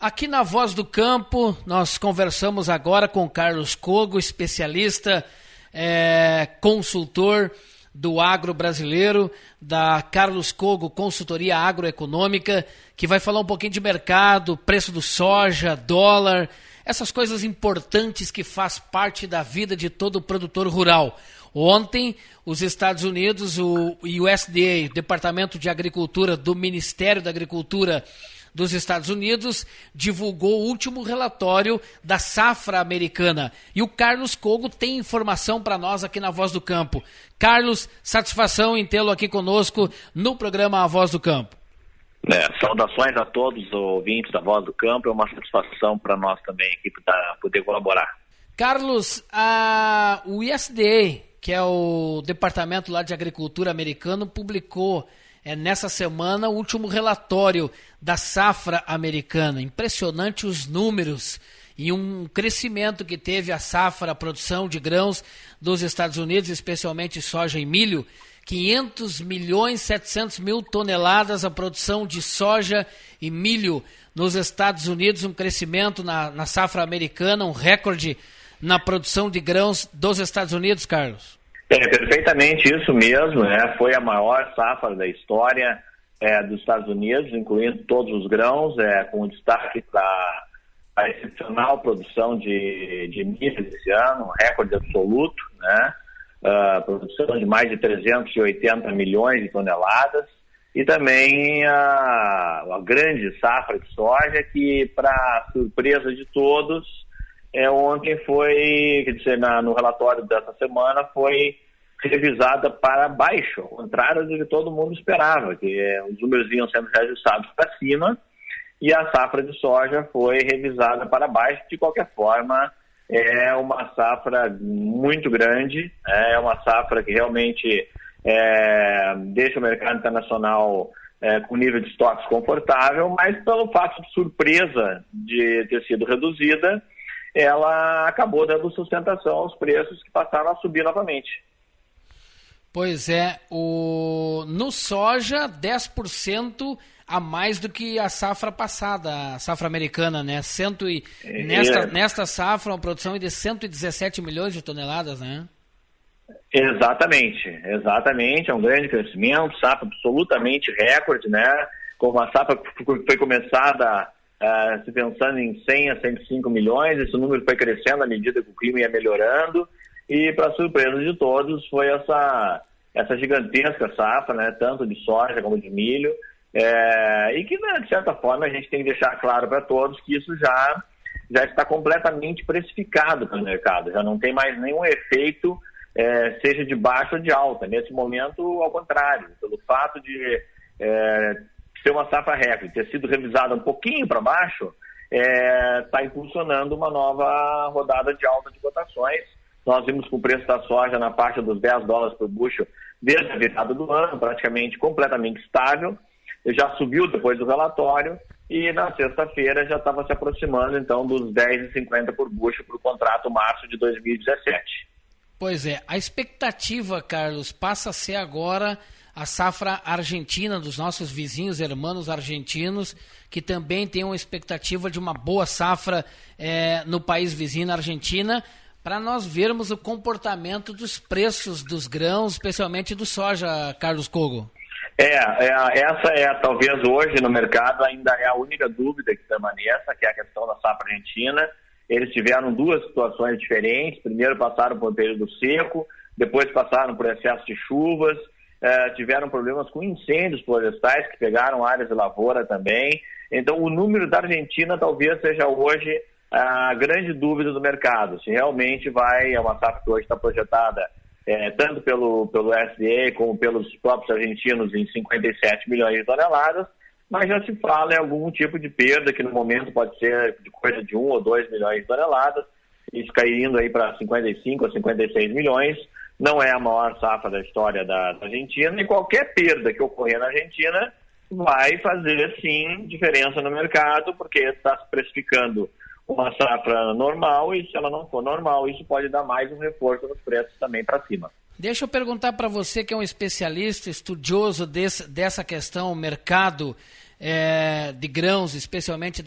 Aqui na Voz do Campo, nós conversamos agora com Carlos Cogo, especialista, consultor do agro brasileiro, da Carlos Cogo Consultoria Agroeconômica, que vai falar um pouquinho de mercado, preço do soja, dólar, essas coisas importantes que faz parte da vida de todo produtor rural. Ontem, os Estados Unidos, o USDA, Departamento de Agricultura do Ministério da Agricultura dos Estados Unidos, divulgou o último relatório da safra americana. E o Carlos Cogo tem informação para nós aqui na Voz do Campo. Carlos, satisfação em tê-lo aqui conosco no programa A Voz do Campo. Saudações a todos os ouvintes da Voz do Campo. É uma satisfação para nós também aqui poder colaborar. Carlos, o USDA, que é o Departamento lá de Agricultura americano, publicou nessa semana o último relatório da safra americana. Impressionante os números e um crescimento que teve a safra, a produção de grãos dos Estados Unidos, especialmente soja e milho. 500 milhões 700 mil toneladas a produção de soja e milho nos Estados Unidos, um crescimento na safra americana, um recorde na produção de grãos dos Estados Unidos, Carlos. Perfeitamente isso mesmo, foi a maior safra da história dos Estados Unidos, incluindo todos os grãos, com destaque para a excepcional produção de milho esse ano, um recorde absoluto, produção de mais de 380 milhões de toneladas, e também a grande safra de soja que, para surpresa de todos, ontem foi, no relatório dessa semana, foi revisada para baixo, ao contrário do que todo mundo esperava, que os números iam sendo reajustados para cima, e a safra de soja foi revisada para baixo. De qualquer forma, é uma safra muito grande, é uma safra que realmente deixa o mercado internacional com nível de estoques confortável, mas pelo fato de surpresa de ter sido reduzida, ela acabou dando sustentação aos preços que passaram a subir novamente. Pois é, no soja 10% a mais do que a safra passada, a safra americana, né? Nesta safra, uma produção de 117 milhões de toneladas, né? Exatamente, é um grande crescimento, safra absolutamente recorde, né? Como a safra foi começada se pensando em 100 a 105 milhões, esse número foi crescendo à medida que o clima ia melhorando, e para surpresa de todos foi essa gigantesca safra, né? Tanto de soja como de milho, e que, de certa forma, a gente tem que deixar claro para todos que isso já está completamente precificado pelo mercado, já não tem mais nenhum efeito, seja de baixa ou de alta. Nesse momento, ao contrário, pelo fato de ser uma safra recorde, ter sido revisada um pouquinho para baixo, está impulsionando uma nova rodada de alta de cotações. Nós vimos com o preço da soja na faixa dos $10 por bushel desde a virada do ano, praticamente completamente estável. Já subiu depois do relatório e na sexta-feira já estava se aproximando então dos R$10,50 por bushel para o contrato março de 2017. Pois é, a expectativa, Carlos, passa a ser agora a safra argentina dos nossos vizinhos, irmãos argentinos, que também tem uma expectativa de uma boa safra no país vizinho, na Argentina, para nós vermos o comportamento dos preços dos grãos, especialmente do soja, Carlos Cogo. Essa talvez hoje no mercado ainda é a única dúvida que permaneça, que é a questão da safra argentina. Eles tiveram duas situações diferentes. Primeiro passaram por um período seco, depois passaram por excesso de chuvas, tiveram problemas com incêndios florestais que pegaram áreas de lavoura também. Então o número da Argentina talvez seja hoje a grande dúvida do mercado, se realmente é uma safra que hoje está projetada tanto pelo USDA como pelos próprios argentinos em 57 milhões de toneladas, mas já se fala em algum tipo de perda que no momento pode ser de coisa de 1 ou 2 milhões de toneladas, isso caindo aí para 55 ou 56 milhões, não é a maior safra da história da Argentina, e qualquer perda que ocorrer na Argentina vai fazer sim diferença no mercado, porque está se precificando uma safra normal, e se ela não for normal, isso pode dar mais um reforço nos preços também para cima. Deixa eu perguntar para você, que é um especialista, estudioso dessa questão, mercado, de grãos, especialmente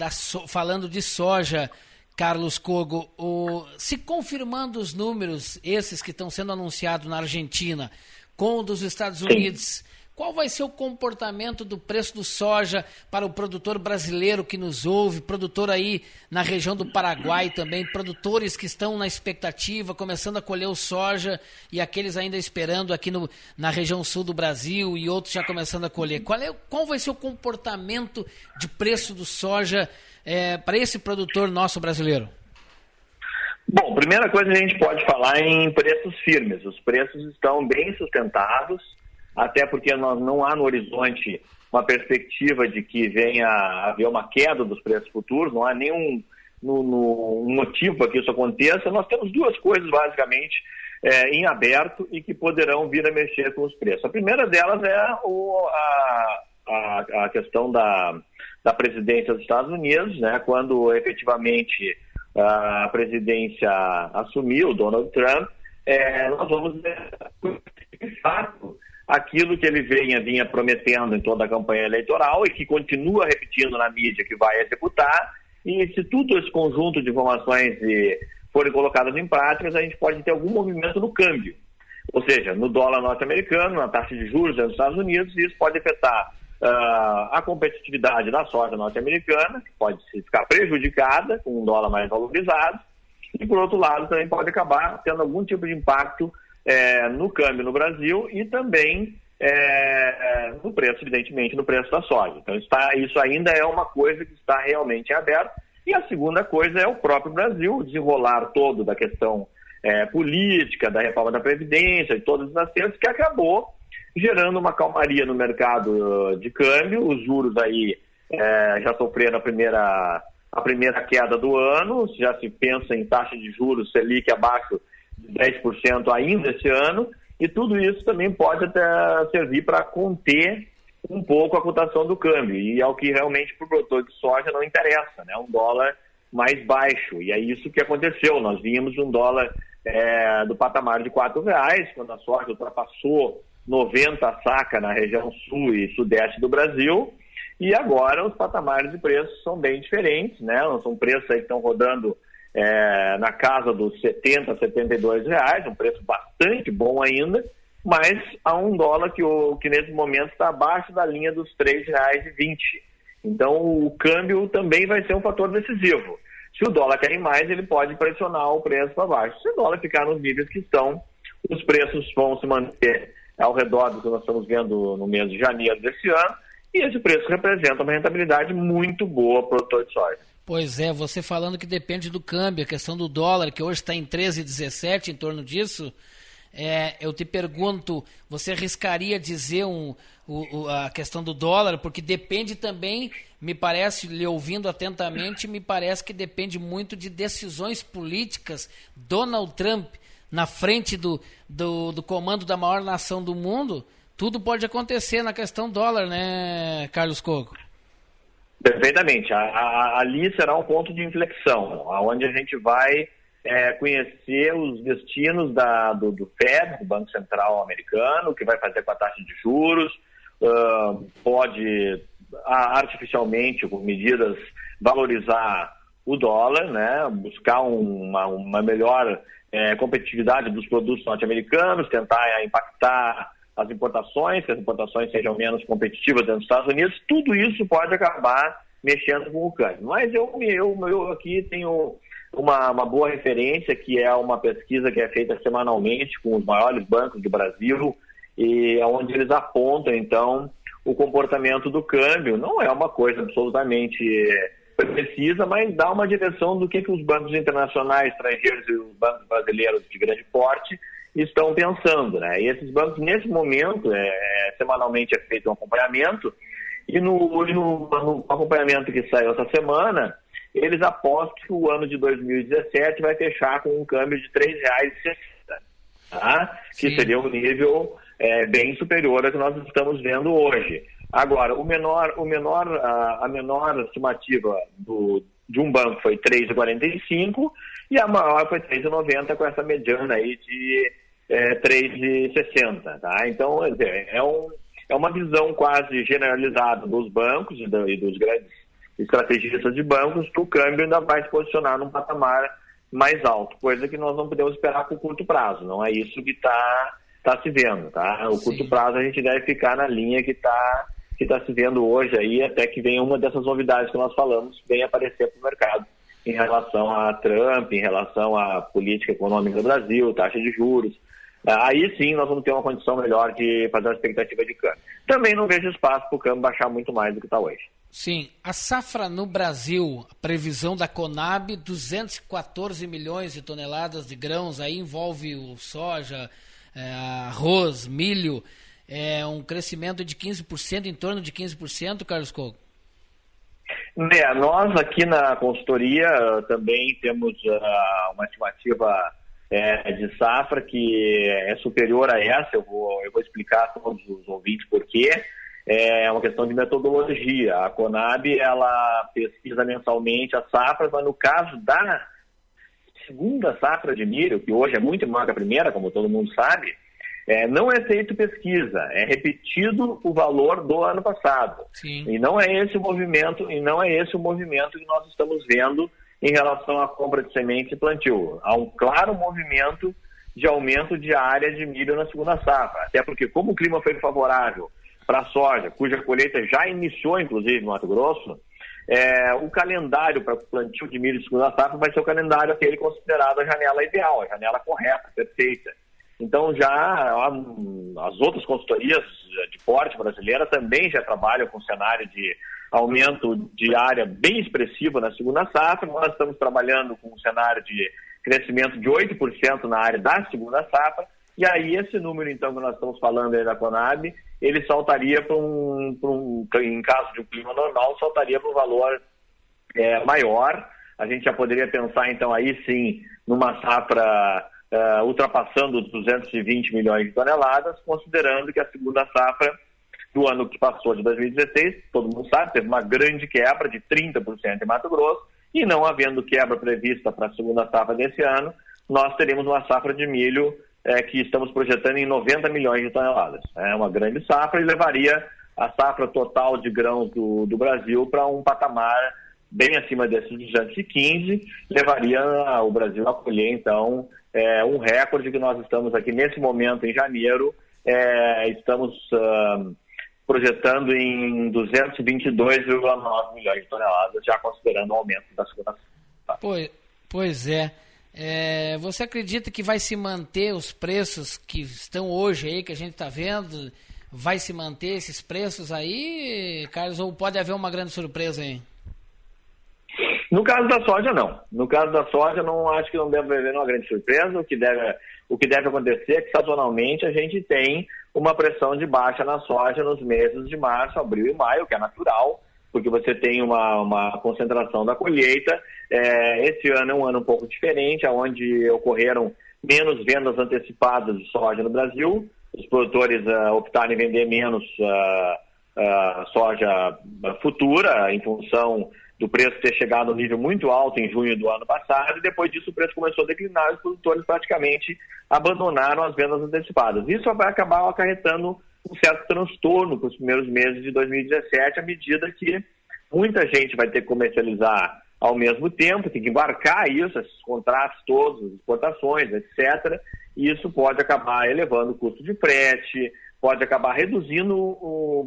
falando de soja, Carlos Cogo, se confirmando os números, esses que estão sendo anunciados na Argentina, com o dos Estados Unidos, qual vai ser o comportamento do preço do soja para o produtor brasileiro que nos ouve, produtor aí na região do Paraguai também, produtores que estão na expectativa, começando a colher o soja e aqueles ainda esperando aqui na região sul do Brasil e outros já começando a colher. Qual vai ser o comportamento de preço do soja para esse produtor nosso brasileiro? Bom, primeira coisa, a gente pode falar em preços firmes. Os preços estão bem sustentados, até porque não há no horizonte uma perspectiva de que venha a haver uma queda dos preços futuros, não há nenhum motivo para que isso aconteça. Nós temos duas coisas, basicamente, em aberto e que poderão vir a mexer com os preços. A primeira delas é a questão da presidência dos Estados Unidos, né? Quando efetivamente a presidência assumiu, Donald Trump, nós vamos ver, de fato, aquilo que ele vinha prometendo em toda a campanha eleitoral e que continua repetindo na mídia que vai executar. E se tudo esse conjunto de informações forem colocadas em práticas, a gente pode ter algum movimento no câmbio. Ou seja, no dólar norte-americano, na taxa de juros dos Estados Unidos, e isso pode afetar a competitividade da soja norte-americana, que pode ficar prejudicada com um dólar mais valorizado, e por outro lado também pode acabar tendo algum tipo de impacto no câmbio no Brasil e também no preço, evidentemente, no preço da soja. Então isso ainda é uma coisa que está realmente aberta. E a segunda coisa é o próprio Brasil, o desenrolar todo da questão política, da reforma da Previdência, de todos os acertos, que acabou gerando uma calmaria no mercado de câmbio. Os juros aí já sofreram a primeira queda do ano, já se pensa em taxa de juros Selic abaixo de 10% ainda esse ano, e tudo isso também pode até servir para conter um pouco a cotação do câmbio, e é o que realmente para o produtor de soja não interessa, né? Um dólar mais baixo, e é isso que aconteceu. Nós vimos um dólar do patamar de R$4, quando a soja ultrapassou 90 a saca na região sul e sudeste do Brasil, e agora os patamares de preços são bem diferentes, né? São preços aí que estão rodando na casa dos R$70 a R$72, um preço bastante bom ainda, mas a um dólar que nesse momento está abaixo da linha dos R$3,20. Então o câmbio também vai ser um fator decisivo. Se o dólar cair mais, ele pode pressionar o preço para baixo. Se o dólar ficar nos níveis que estão, os preços vão se manter ao redor do que nós estamos vendo no mês de janeiro desse ano, e esse preço representa uma rentabilidade muito boa para o produtor de soja. Pois é, você falando que depende do câmbio, a questão do dólar, que hoje está em 13,17, em torno disso, eu te pergunto, você arriscaria dizer a questão do dólar, porque depende também, me parece, lhe ouvindo atentamente, me parece que depende muito de decisões políticas. Donald Trump na frente do comando da maior nação do mundo, tudo pode acontecer na questão dólar, né, Carlos Cogo? Perfeitamente. Ali será um ponto de inflexão, onde a gente vai conhecer os destinos do Fed, do Banco Central americano, o que vai fazer com a taxa de juros, pode artificialmente, com medidas, valorizar o dólar, né, buscar uma melhor competitividade dos produtos norte-americanos, tentar impactar as importações, que as importações sejam menos competitivas dentro dos Estados Unidos. Tudo isso pode acabar mexendo com o câmbio. Mas eu aqui tenho uma boa referência, que é uma pesquisa que é feita semanalmente com os maiores bancos do Brasil, e onde eles apontam, então, o comportamento do câmbio. Não é uma coisa absolutamente precisa, mas dá uma direção do que os bancos internacionais, estrangeiros e os bancos brasileiros de grande porte estão pensando, né? E esses bancos, nesse momento, semanalmente é feito um acompanhamento, e no acompanhamento que saiu essa semana, eles apostam que o ano de 2017 vai fechar com um câmbio de R$3,60, tá? Que seria um nível bem superior ao que nós estamos vendo hoje. Agora, a menor estimativa de um banco foi 3,45 e a maior foi 3,90, com essa mediana aí de 3,60, tá? Então, é é uma visão quase generalizada dos bancos e dos grandes estrategistas de bancos que o câmbio ainda vai se posicionar num patamar mais alto, coisa que nós não podemos esperar por curto prazo, não é isso que está se vendo, tá? O curto prazo a gente deve ficar na linha que está se vendo hoje aí, até que venha uma dessas novidades que nós falamos, venha aparecer para o mercado em relação a Trump, em relação à política econômica do Brasil, taxa de juros. Aí sim nós vamos ter uma condição melhor de fazer uma expectativa de câmbio. Também não vejo espaço para o câmbio baixar muito mais do que está hoje. Sim, a safra no Brasil, a previsão da Conab, 214 milhões de toneladas de grãos, aí envolve o soja, arroz, milho, um crescimento de 15%, em torno de 15%, Carlos Kogo? Nós aqui na consultoria também temos uma estimativa de safra que é superior a essa, eu vou explicar a todos os ouvintes por quê. É uma questão de metodologia. A Conab, ela pesquisa mensalmente as safras, mas no caso da segunda safra de milho, que hoje é muito maior que a primeira, como todo mundo sabe, não é feito pesquisa, é repetido o valor do ano passado. Sim. E não é esse o movimento que nós estamos vendo em relação à compra de sementes e plantio. Há um claro movimento de aumento de área de milho na segunda safra, até porque como o clima foi favorável para a soja, cuja colheita já iniciou, inclusive, no Mato Grosso, o calendário para o plantio de milho de segunda safra vai ser o calendário aquele considerado a janela ideal, a janela correta, perfeita. Então, já as outras consultorias de porte brasileira também já trabalham com cenário de aumento de área bem expressivo na segunda safra. Nós estamos trabalhando com um cenário de crescimento de 8% na área da segunda safra. E aí, esse número, então, que nós estamos falando aí da Conab, ele saltaria em caso de um clima normal, saltaria para um valor maior. A gente já poderia pensar, então, aí sim, numa safra ultrapassando os 220 milhões de toneladas, considerando que a segunda safra do ano que passou, de 2016, todo mundo sabe, teve uma grande quebra de 30% em Mato Grosso, e não havendo quebra prevista para a segunda safra desse ano, nós teremos uma safra de milho que estamos projetando em 90 milhões de toneladas. É uma grande safra e levaria a safra total de grãos do Brasil para um patamar bem acima desses 215, levaria o Brasil a colher, então, um recorde que nós estamos aqui nesse momento, em janeiro, estamos projetando em 222,9 milhões de toneladas, já considerando o aumento da segunda safra. Pois é. Você acredita que vai se manter os preços que estão hoje aí, que a gente está vendo? Vai se manter esses preços aí, Carlos, ou pode haver uma grande surpresa aí? No caso da soja, não. No caso da soja, não acho que não deve haver uma grande surpresa. O que deve acontecer é que, sazonalmente, a gente tem uma pressão de baixa na soja nos meses de março, abril e maio, que é natural, porque você tem uma concentração da colheita. Esse ano é um ano um pouco diferente, onde ocorreram menos vendas antecipadas de soja no Brasil. Os produtores optaram em vender menos soja futura, em função do preço ter chegado a um nível muito alto em junho do ano passado, e depois disso o preço começou a declinar e os produtores praticamente abandonaram as vendas antecipadas. Isso vai acabar acarretando um certo transtorno para os primeiros meses de 2017, à medida que muita gente vai ter que comercializar ao mesmo tempo, tem que embarcar isso, esses contratos todos, exportações, etc. E isso pode acabar elevando o custo de frete, pode acabar reduzindo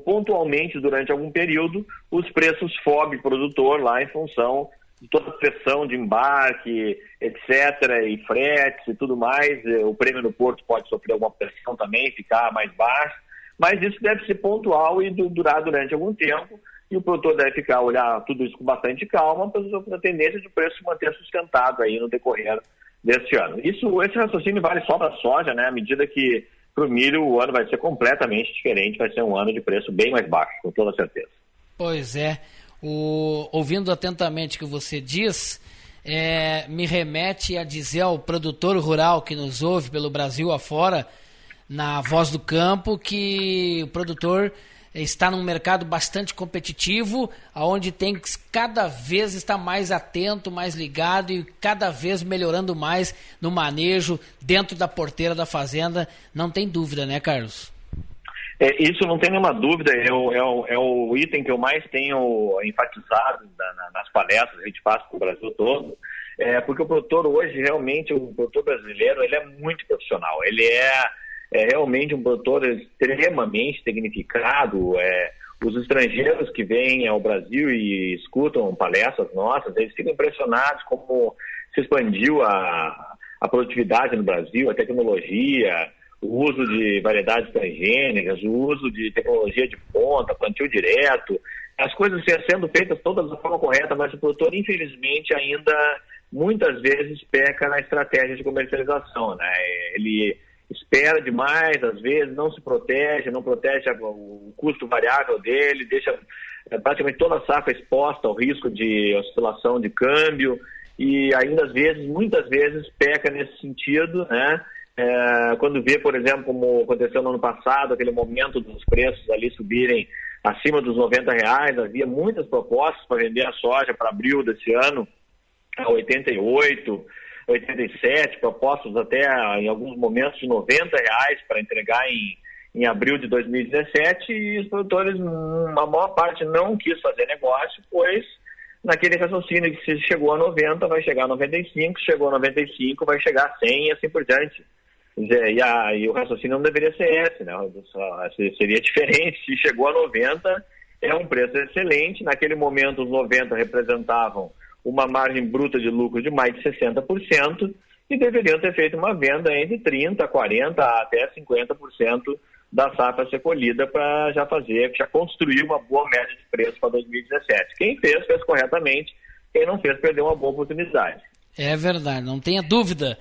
pontualmente durante algum período os preços FOB produtor lá em função de toda a pressão de embarque, etc., e fretes e tudo mais. O prêmio no porto pode sofrer alguma pressão também, ficar mais baixo, mas isso deve ser pontual e durar durante algum tempo, e o produtor deve olhar tudo isso com bastante calma, para a tendência de o preço se manter sustentado aí no decorrer deste ano. Esse raciocínio vale só para a soja, né? À medida que para o milho o ano vai ser completamente diferente, vai ser um ano de preço bem mais baixo, com toda certeza. Pois é. Ouvindo atentamente o que você diz, me remete a dizer ao produtor rural que nos ouve pelo Brasil afora, na Voz do Campo, que o produtor está num mercado bastante competitivo, onde tem que cada vez estar mais atento, mais ligado e cada vez melhorando mais no manejo dentro da porteira da fazenda. Não tem dúvida, né, Carlos? Isso não tem nenhuma dúvida, é o item que eu mais tenho enfatizado nas palestras que a gente faz para o Brasil todo, porque o produtor hoje, realmente, o produtor brasileiro, ele é muito profissional, ele é realmente um produtor extremamente tecnificado. Os estrangeiros que vêm ao Brasil e escutam palestras nossas, eles ficam impressionados como se expandiu a produtividade no Brasil, a tecnologia, o uso de variedades transgênicas, o uso de tecnologia de ponta, plantio direto, as coisas sendo feitas todas da forma correta, mas o produtor, infelizmente, ainda muitas vezes peca na estratégia de comercialização, né? Ele espera demais, às vezes, não se protege, não protege o custo variável dele, deixa praticamente toda a safra exposta ao risco de oscilação de câmbio e ainda, às vezes, muitas vezes, peca nesse sentido, né? Quando vê, por exemplo, como aconteceu no ano passado, aquele momento dos preços ali subirem acima dos R$90, havia muitas propostas para vender a soja para abril desse ano a 88, 87, propostas até em alguns momentos de R$90 para entregar em abril de 2017, e os produtores, a maior parte, não quis fazer negócio, pois naquele raciocínio que se chegou a 90, vai chegar a 95, chegou a 95, vai chegar a 100 e assim por diante. E o raciocínio não deveria ser esse, né? Seria diferente. Se chegou a 90, é um preço excelente. Naquele momento, os 90 representavam uma margem bruta de lucro de mais de 60% e deveriam ter feito uma venda entre 30%, 40% até 50% da safra a ser colhida para já construir uma boa média de preço para 2017. Quem fez corretamente. Quem não fez, perdeu uma boa oportunidade. É verdade, não tenha dúvida.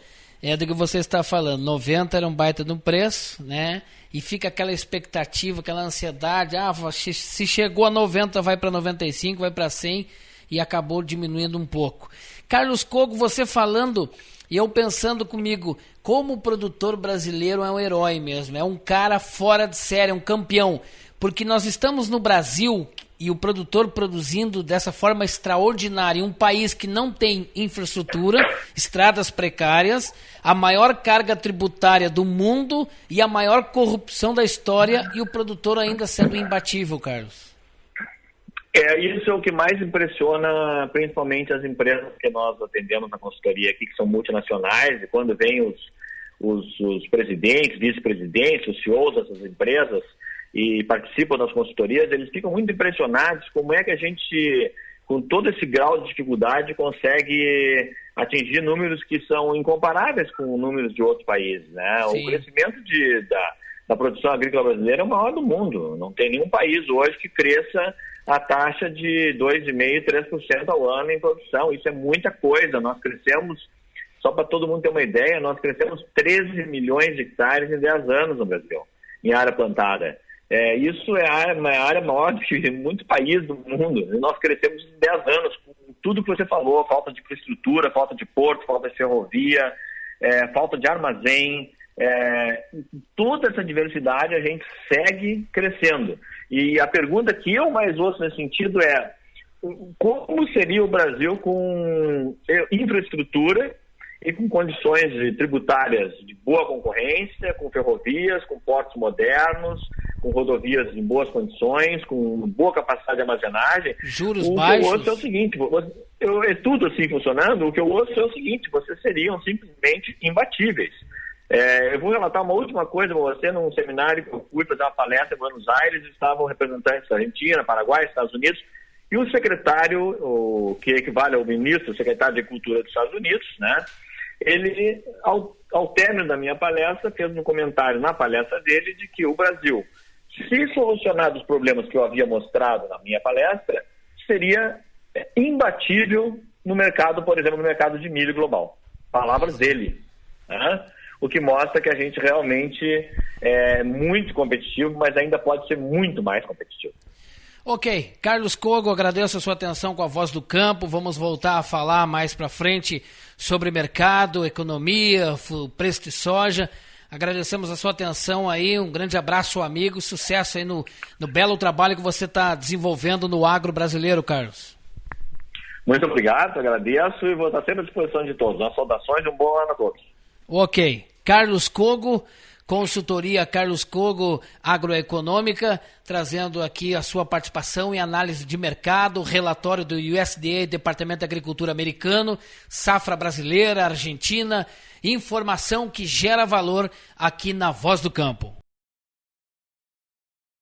É do que você está falando, 90 era um baita de um preço, né? E fica aquela expectativa, aquela ansiedade, se chegou a 90 vai para 95, vai para 100 e acabou diminuindo um pouco. Carlos Cogo, você falando e eu pensando comigo, como o produtor brasileiro é um herói mesmo, é um cara fora de série, é um campeão, porque nós estamos no Brasil e o produtor produzindo dessa forma extraordinária em um país que não tem infraestrutura, estradas precárias, a maior carga tributária do mundo e a maior corrupção da história, e o produtor ainda sendo imbatível, Carlos. Isso é o que mais impressiona, principalmente as empresas que nós atendemos na consultoria aqui, que são multinacionais, e quando vêm os presidentes, vice-presidentes, os CEOs dessas empresas, e participam das consultorias, eles ficam muito impressionados como é que a gente, com todo esse grau de dificuldade, consegue atingir números que são incomparáveis com números de outros países, né? Sim. O crescimento da produção agrícola brasileira é o maior do mundo. Não tem nenhum país hoje que cresça a taxa de 2,5%, 3% ao ano em produção. Isso é muita coisa. Nós crescemos, só para todo mundo ter uma ideia, nós crescemos 13 milhões de hectares em 10 anos no Brasil, em área plantada. Isso é uma área maior do que muitos países do mundo. E nós crescemos em 10 anos, com tudo que você falou, falta de infraestrutura, falta de porto, falta de ferrovia, falta de armazém, toda essa diversidade a gente segue crescendo. E a pergunta que eu mais ouço nesse sentido é: como seria o Brasil com infraestrutura e com condições tributárias de boa concorrência, com ferrovias, com portos modernos, com rodovias em boas condições, com boa capacidade de armazenagem? Juros baixos. O que eu ouço é o seguinte, é tudo assim funcionando, o que eu ouço é o seguinte: vocês seriam simplesmente imbatíveis. Eu vou relatar uma última coisa para você. Num seminário que eu fui fazer uma palestra em Buenos Aires, estavam representantes da Argentina, Paraguai, Estados Unidos, e o secretário, que equivale ao ministro, secretário de Cultura dos Estados Unidos, né? Ele, ao término da minha palestra, fez um comentário na palestra dele de que o Brasil, se solucionar os problemas que eu havia mostrado na minha palestra, seria imbatível no mercado, por exemplo, no mercado de milho global. Palavras dele, né? O que mostra que a gente realmente é muito competitivo, mas ainda pode ser muito mais competitivo. Ok, Carlos Cogo, agradeço a sua atenção com a Voz do Campo. Vamos voltar a falar mais para frente sobre mercado, economia, preço de soja. Agradecemos a sua atenção aí, um grande abraço, amigo, sucesso aí no belo trabalho que você está desenvolvendo no agro brasileiro, Carlos. Muito obrigado, agradeço e vou estar sempre à disposição de todos. As saudações e um bom ano a todos. Ok, Carlos Cogo, Consultoria Carlos Cogo Agroeconômica, trazendo aqui a sua participação em análise de mercado, relatório do USDA, Departamento de Agricultura americano, safra brasileira, argentina, informação que gera valor aqui na Voz do Campo.